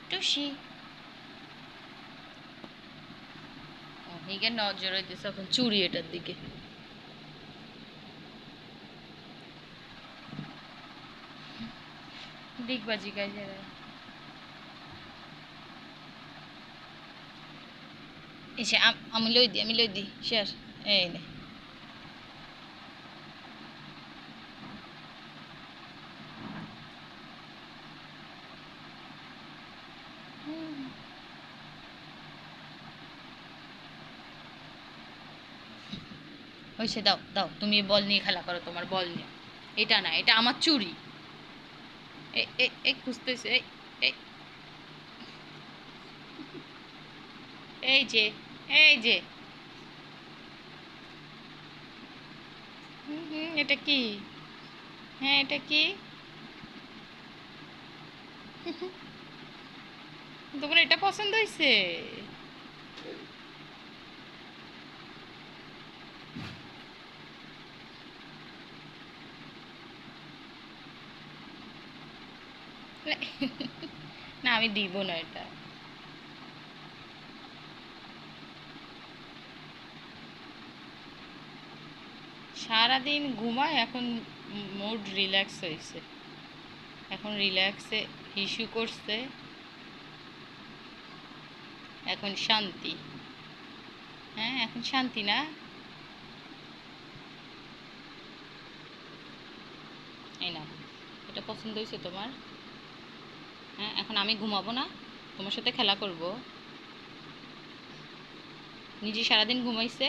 টুসি হিগে নজর হইতেছে এখন চুরি এটার দিকে। ডিগবাজি গাইছে এসে আমি লই দি শেয়ার এই নে হয়েছে দাও দাও তুমি বল নিয়ে খেলা করো তোমার বল নিয়ে। এটা না এটা আমার চুরি। এই খুঁজতেছে এই এই যে এই যে এটা কি? হ্যাঁ এটা কি? তোমার এটা পছন্দ হয়েছে? না আমি দিব না এটা। সারাদিন ঘুমায় এখন মুড রিল্যাক্স হয়েছে। এখন রিল্যাক্সে হিসু করছে। এখন শান্তি। হ্যাঁ এখন শান্তি না? এই না এটা পছন্দ হয়েছে তোমার? হ্যাঁ এখন আমি ঘুমাবো না, তোমার সাথে খেলা করব। নিজে সারাদিন ঘুমাইছে।